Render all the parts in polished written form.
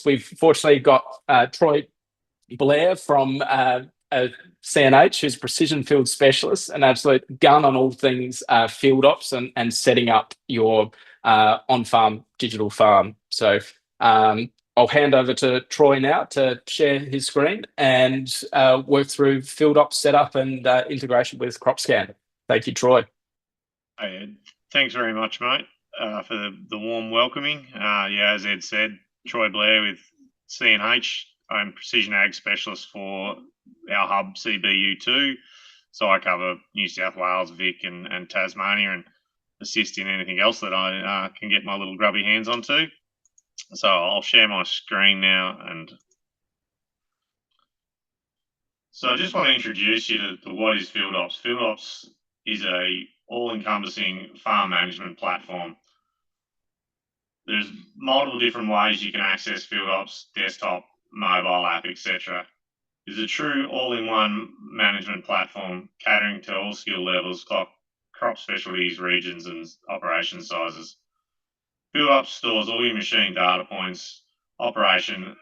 We've fortunately got Troy Blair from CNH, who's precision field specialist, an absolute gun on all things field ops and setting up your on-farm digital farm. So I'll hand over to Troy now to share his screen and work through field ops setup and integration with CropScan. Thank you, Troy. Hey, Ed. Thanks very much, mate, for the warm welcoming. Yeah, as Ed said, Troy Blair with CNH. I'm Precision Ag Specialist for our hub CBU2. So I cover New South Wales, Vic and Tasmania and assist in anything else that I can get my little grubby hands onto. So I'll share my screen now. And so I just want to introduce you to what is Field Ops. Field Ops is a all-encompassing farm management platform. There's multiple different ways you can access Field Ops, desktop, mobile app, etc. It's a true all-in-one management platform catering to all skill levels, crop specialties, regions, and operation sizes. Field Ops stores all your machine data points, operation,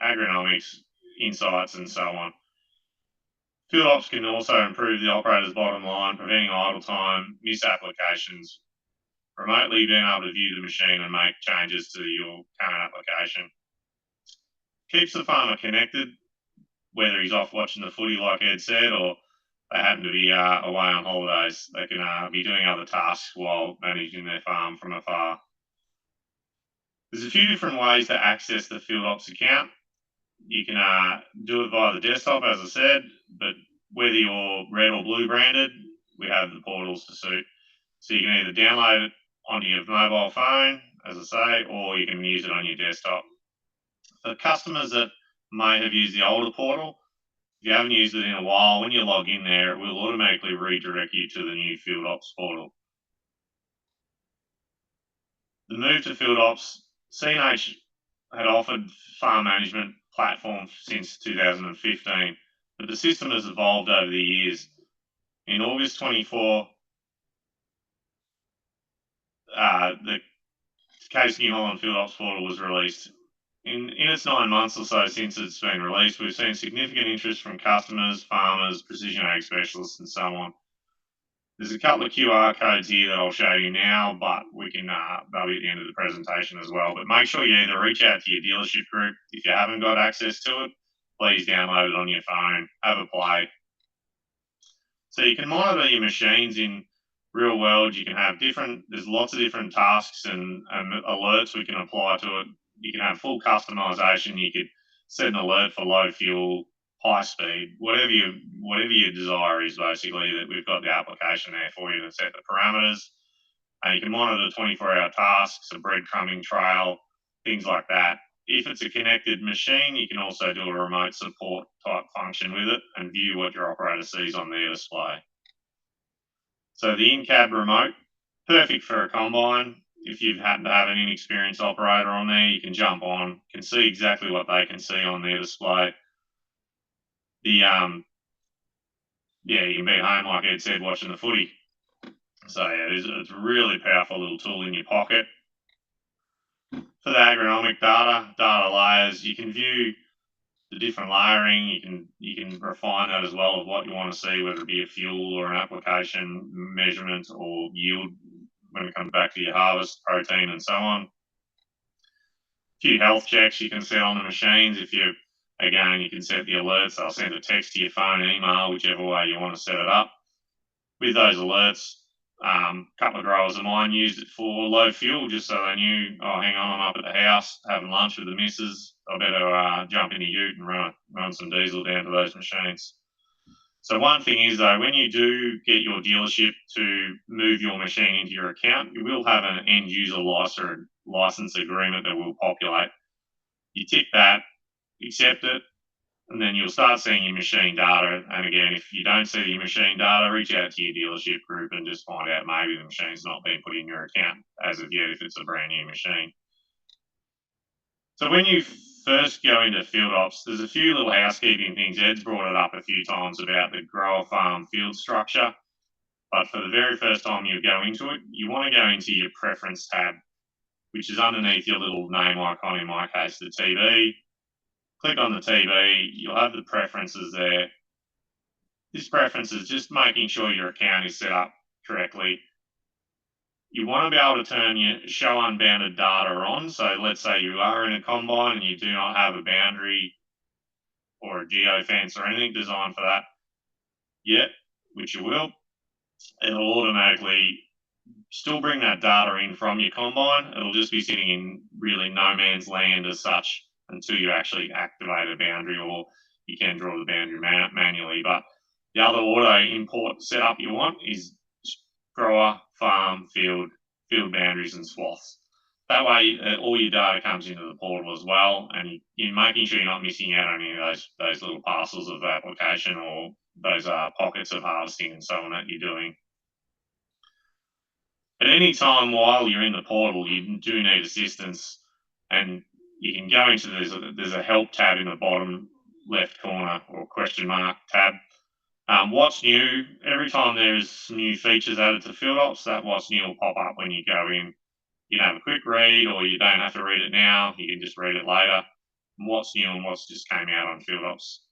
agronomics, insights, and so on. Field Ops can also improve the operator's bottom line, preventing idle time, misapplications, remotely being able to view the machine and make changes to your current application. Keeps the farmer connected, whether he's off watching the footy, like Ed said, or they happen to be away on holidays. They can be doing other tasks while managing their farm from afar. There's a few different ways to access the Field Ops account. You can do it via the desktop, as I said, but whether you're red or blue branded, we have the portals to suit. So you can either download it onto your mobile phone, as I say, or you can use it on your desktop. For customers that may have used the older portal, if you haven't used it in a while, when you log in there, it will automatically redirect you to the new Field Ops portal. The move to Field Ops, CNH had offered farm management platform since 2015, but the system has evolved over the years. In August 24, the Case New Holland Field Ops portal was released. In its 9 months or so since it's been released, we've seen significant interest from customers, farmers, precision ag specialists, and so on. There's a couple of QR codes here that I'll show you now, but we can they'll be at the end of the presentation as well. But make sure you either reach out to your dealership group. If you haven't got access to it, please download it on your phone, have a play. So you can monitor your machines in real world. You can have there's lots of different tasks and alerts we can apply to it. You can have full customization. You could set an alert for low fuel, high speed, whatever your desire is, basically, that we've got the application there for you to set the parameters. And you can monitor 24-hour tasks, a breadcrumbing trail, things like that. If it's a connected machine, you can also do a remote support type function with it and view what your operator sees on their display. So the in-cab remote, perfect for a combine. If you've happened to have an inexperienced operator on there, you can jump on, can see exactly what they can see on their display. You can be home, like Ed said, watching the footy. So yeah, it's a really powerful little tool in your pocket. For the agronomic data layers, you can view the different layering. You can refine that as well of what you want to see, whether it be a fuel or an application measurement or yield when it comes back to your harvest, protein, and so on. A few health checks you can set on the machines. Again, you can set the alerts. They'll send a text to your phone, email, whichever way you want to set it up. With those alerts, a couple of growers of mine used it for low fuel, just so they knew, oh, hang on, I'm up at the house having lunch with the missus. I better jump in the ute and run some diesel down to those machines. So one thing is, though, when you do get your dealership to move your machine into your account, you will have an end user license agreement that will populate. You tick that, accept it, and then you'll start seeing your machine data. And again, if you don't see your machine data, reach out to your dealership group and just find out maybe the machine's not being put in your account as of yet if it's a brand new machine. So when you first go into Field Ops, there's a few little housekeeping things. Ed's brought it up a few times about the grower farm field structure. But for the very first time you go into it, you want to go into your preference tab. which is underneath your little name icon, in my case, the TV. Click on the TV, you'll have the preferences there. This preference is just making sure your account is set up correctly. You want to be able to turn your show unbounded data on. So let's say you are in a combine and you do not have a boundary or a geofence or anything designed for that yet, which you will. It'll automatically still bring that data in from your combine. It'll just be sitting in really no man's land as such until you actually activate a boundary, or you can draw the boundary manually. But the other auto import setup you want is grower, farm, field boundaries and swaths. That way, all your data comes into the portal as well, and you're making sure you're not missing out on any of those little parcels of application or those pockets of harvesting and so on that you're doing. At any time while you're in the portal, you do need assistance, and you can go into there's a help tab in the bottom left corner, or question mark tab. What's new? Every time there's some new features added to Field Ops, that what's new will pop up when you go in. You can have a quick read, or you don't have to read it now. You can just read it later. And what's new and what's just came out on Field Ops.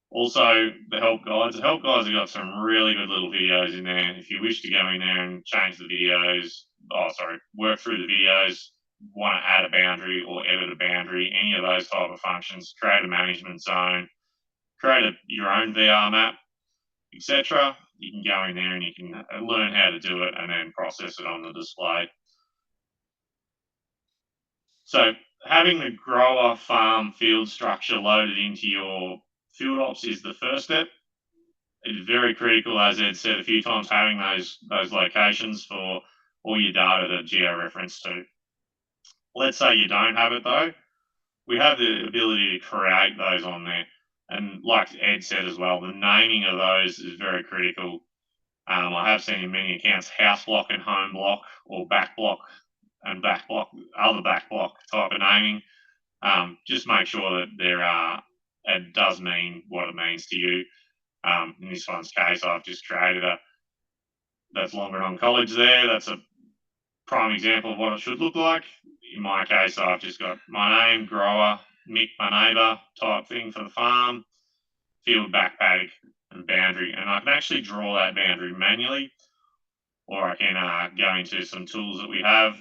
Also, the help guides. The help guides have got some really good little videos in there. If you wish to go in there and change the videos, work through the videos, want to add a boundary or edit a boundary, any of those type of functions, create a management zone, create your own VR map, etc. You can go in there and you can learn how to do it and then process it on the display. So having the grower, farm, field structure loaded into your Field Ops is the first step. It's very critical, as Ed said a few times, having those locations for all your data to geo-reference to. Let's say you don't have it though. We have the ability to create those on there. And like Ed said as well, the naming of those is very critical. I have seen in many accounts house block and home block, or back block and back block, other back block type of naming. Just make sure that it does mean what it means to you. In this one's case, I've just created that's Longeron College there. That's a prime example of what it should look like. In my case, I've just got my name, grower, Mick, my neighbour type thing for the farm, field, back paddock, and boundary. And I can actually draw that boundary manually, or I can go into some tools that we have.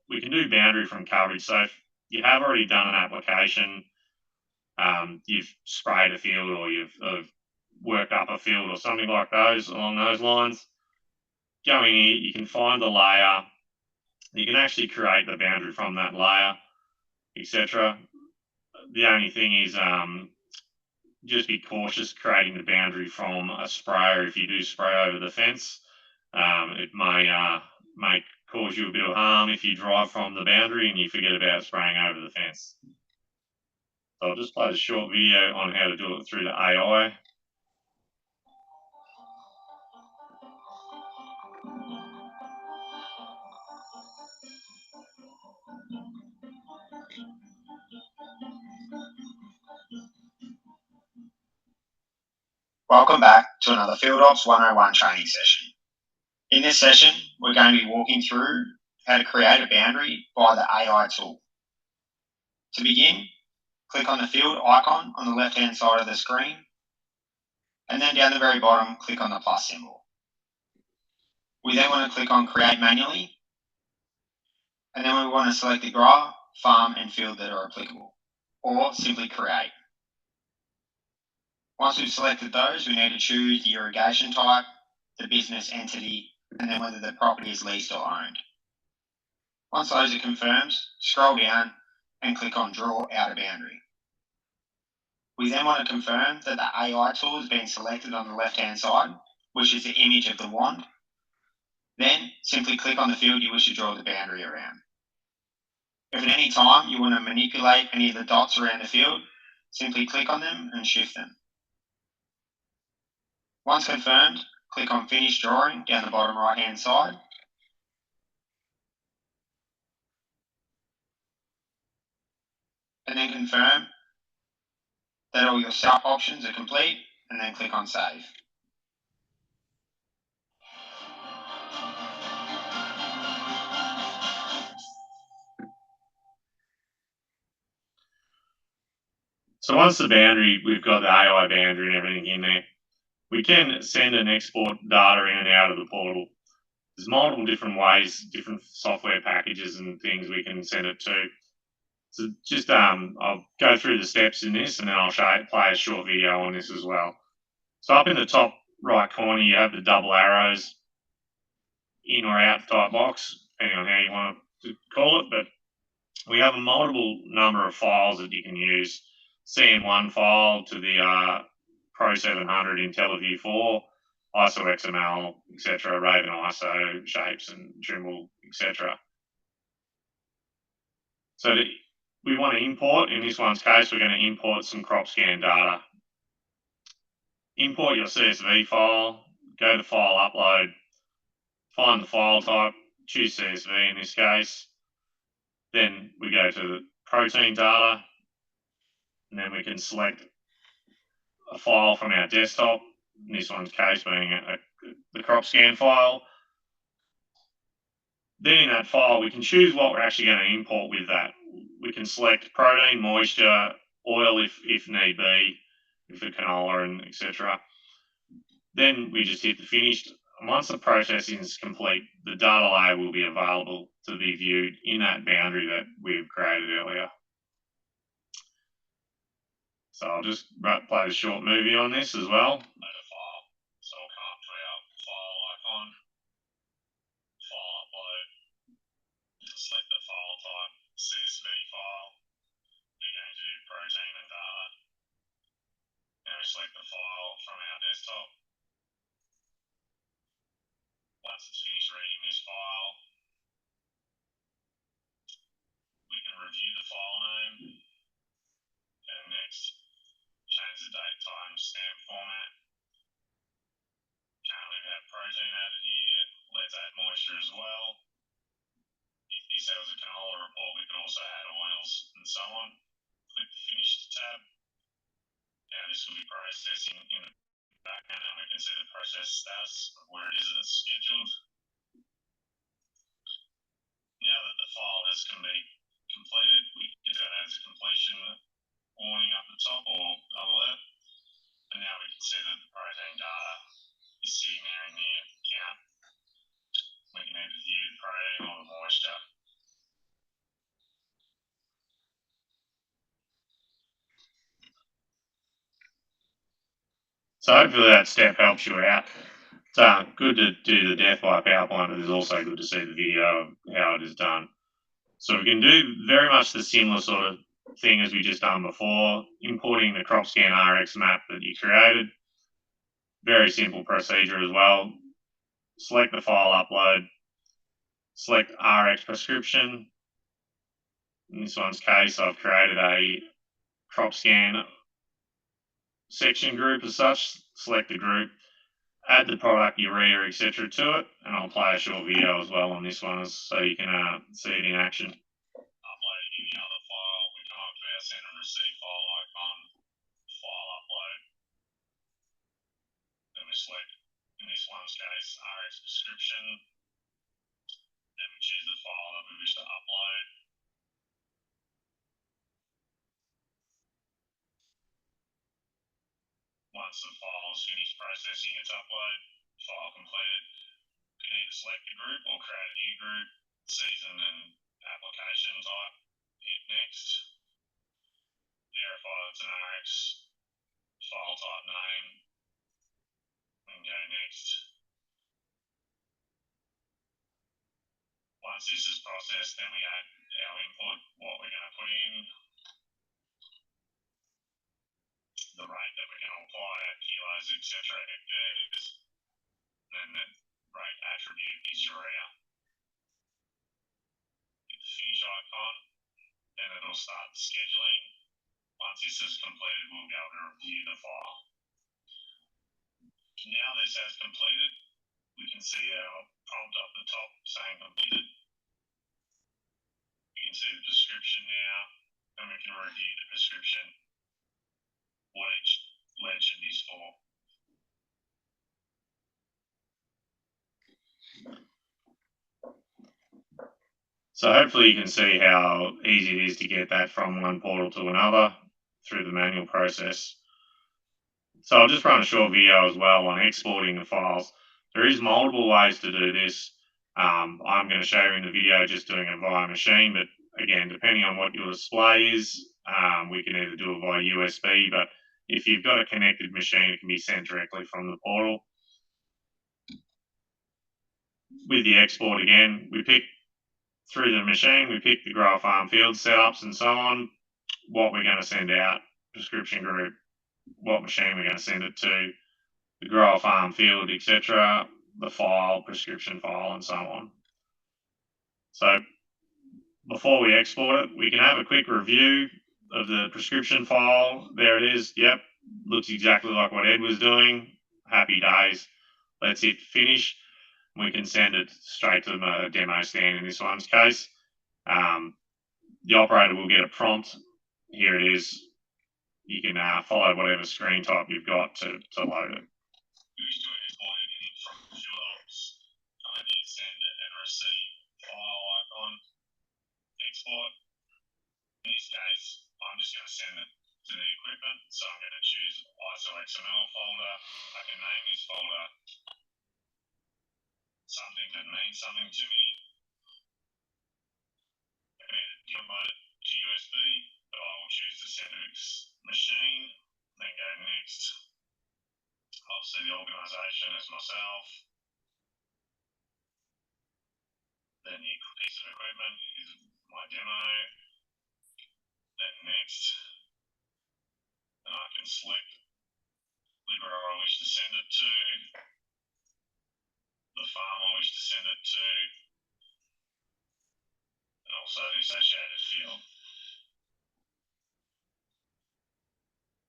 We can do boundary from coverage. So if you have already done an application, you've sprayed a field, or you've worked up a field or something like those, along those lines, go in here, you can find the layer, you can actually create the boundary from that layer, etc. The only thing is, just be cautious creating the boundary from a sprayer. If you do spray over the fence, it may cause you a bit of harm if you drive from the boundary and you forget about spraying over the fence. So I'll just play a short video on how to do it through the AI. Welcome back to another Field Ops 101 training session. In this session, we're going to be walking through how to create a boundary by the AI tool. To begin, click on the field icon on the left-hand side of the screen, and then down the very bottom, click on the plus symbol. We then want to click on Create Manually, and then we want to select the grower, farm, and field that are applicable, or simply Create. Once we've selected those, we need to choose the irrigation type, the business entity, and then whether the property is leased or owned. Once those are confirmed, scroll down and click on Draw Outer Boundary. We then want to confirm that the AI tool has been selected on the left-hand side, which is the image of the wand. Then simply click on the field you wish to draw the boundary around. If at any time you want to manipulate any of the dots around the field, simply click on them and shift them. Once confirmed, click on Finish Drawing down the bottom right-hand side. And then confirm that all your setup options are complete, and then click on Save. So once the boundary, we've got the AI boundary and everything in there, we can send and export data in and out of the portal. There's multiple different ways, different software packages and things we can send it to. So just I'll go through the steps in this, and then I'll play a short video on this as well. So up in the top right corner, you have the double arrows, in or out type box, depending on how you want to call it. But we have a multiple number of files that you can use. CN1 file to the Pro 700 IntelliView 4, ISO XML, etc., Raven ISO, shapes and Trimble, etc. So we want to import, in this one's case, we're going to import some CropScan data. Import your CSV file, go to File Upload, find the file type, choose CSV in this case. Then we go to the protein data, and then we can select a file from our desktop, in this one's case being the CropScan file. Then in that file, we can choose what we're actually going to import with that. We can select protein, moisture, oil if need be, if the canola and etc. Then we just hit the finished. And once the processing is complete, the data layer will be available to be viewed in that boundary that we've created earlier. So I'll just play a short movie on this as well. Load a file. So I'll come up to our file icon, file upload, select the file type, CSV file. We're going to do protein and data. Now we select the file from our desktop. Once it's finished reading this file, we can review the file name. And next, change the date, time, stamp format. Currently we have protein added here. Let's add moisture as well. If this was a canola report, we can also add oils and so on. Click the Finish tab. Now this will be processing in the background, and we can see the process status of where it is that's scheduled. Now that the file has completed, we can do it as a completion warning up the top or alert. And now we can see that the protein data is sitting there in the account. We can either view the protein or the moisture. So hopefully that step helps you out. It's good to do the death by PowerPoint, but it's also good to see the video of how it is done. So we can do very much the similar sort of thing as we just done before, importing the CropScan RX map that you created. Very simple procedure as well. Select the file upload, select RX prescription. In this one's case, I've created a CropScan section group as such. Select the group, add the product, urea, etc. to it, and I'll play a short video as well on this one so you can see it in action. Uploading any other file, we come up to our send and receive file icon, file upload. Then we select, in this one's case, RX description. Then we choose the file that we wish to upload. Once the file is finished processing its upload, file completed, you can either select a group or create a new group, season and application type, hit next, verify it's an RX file type name, and go next. Once this is processed, then we add our input, what we're going to put in, the rate that we're going to apply at kilos, etc., hectares, and then the rate attribute is urea. Hit the finish icon, then it'll start the scheduling. Once this is completed, we'll be able to review the file. Now this has completed, we can see our prompt up the top saying completed. You can see the description now, and we can review the description, what each legend is for. So hopefully you can see how easy it is to get that from one portal to another. through the manual process. So I'll just run a short video as well on exporting the files. There is multiple ways to do this. I'm going to show you in the video just doing it via machine, but again, depending on what your display is, we can either do it via USB, but if you've got a connected machine, it can be sent directly from the portal. With the export again, we pick through the machine, we pick the grower farm field setups and so on, what we're going to send out, prescription group, what machine we're going to send it to, the grower farm field, etc., the file, prescription file, and so on. So before we export it, we can have a quick review of the prescription file. There it is. Yep, looks exactly like what Ed was doing. Happy days. Let's hit finish. We can send it straight to the demo stand in this one's case. The operator will get a prompt. Here it is. You can follow whatever screen type you've got to load it. Send and receive file icon, export. In this case, I'm just going to send it to the equipment. So I'm going to choose ISO XML folder. I can name this folder something that means something to me. I can download it to USB, but I will choose the Centrix machine, then go next. I'll see the organization as myself. Then the piece of equipment is my demo. Then next. And I can select the grower I wish to send it to, the farm I wish to send it to, and also the associated field.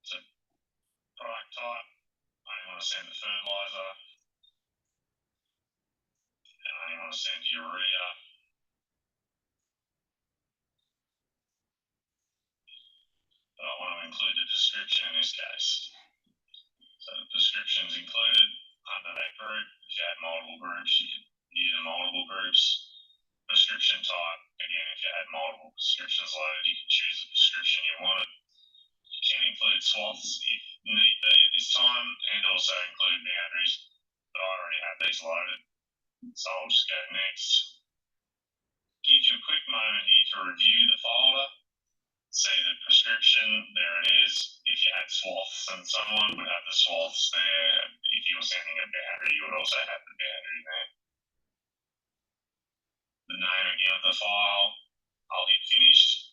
So product type, I only want to send the fertilizer, and I only want to send urea. But I want to include the description in this case. So the description is included under that group. If you had multiple groups, you could use the multiple groups. Prescription type, again, if you had multiple prescriptions loaded, you can choose the prescription you wanted. You can include swaths if need be at this time, and also include boundaries, but I already have these loaded, so I'll just go next. Give you a quick moment here to review the folder. See the prescription, there it is. If you had swaths and someone would have the swaths there. If you were sending a boundary, you would also have the boundary there. The name again of the file, I'll hit finished.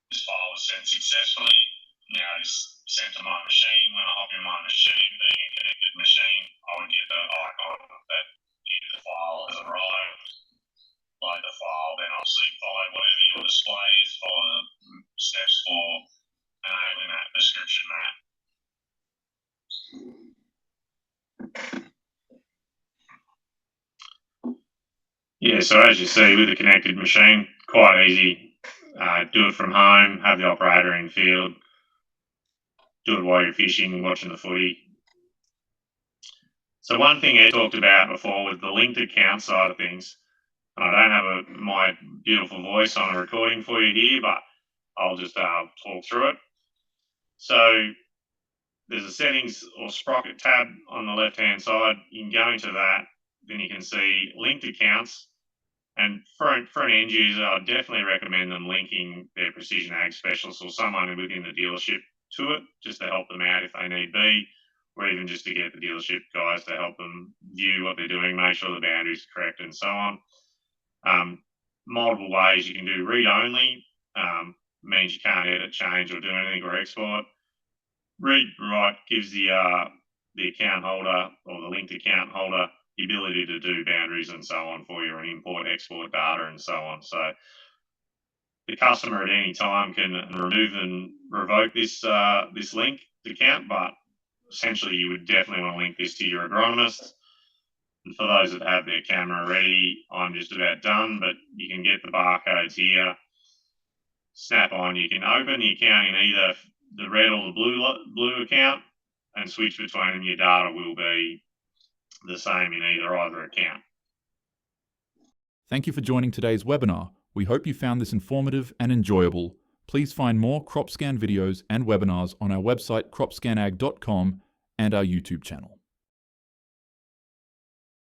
This file was sent successfully. Now it's sent to my machine. When I hop in my machine, being a connected machine, I would get the icon that the file has arrived. Load the file, then I'll see follow whatever your display is, follow the steps for enabling that prescription map. Yeah, so as you see with the connected machine, quite easy. Do it from home, have the operator in field, do it while you're fishing, watching the footy. So one thing I talked about before was the linked account side of things. And I don't have my beautiful voice on a recording for you here, but I'll just talk through it. So there's a settings or sprocket tab on the left-hand side. You can go into that, then you can see linked accounts. And for an end user, I definitely recommend them linking their precision ag specialist or someone within the dealership to it, just to help them out if they need be, or even just to get the dealership guys to help them view what they're doing, make sure the boundaries are correct and so on. Multiple ways you can do read only, means you can't edit, change, or do anything or export. Read write gives the account holder or the linked account holder the ability to do boundaries and so on for you, and import, export data and so on. So the customer at any time can remove and revoke this this linked account, but essentially you would definitely want to link this to your agronomist. And for those that have their camera ready, I'm just about done, but you can get the barcodes here. Snap on, you can open the account in either the red or the blue account and switch between them. Your data will be the same in either account. Thank you for joining today's webinar. We hope you found this informative and enjoyable. Please find more CropScan videos and webinars on our website cropscanag.com and our YouTube channel.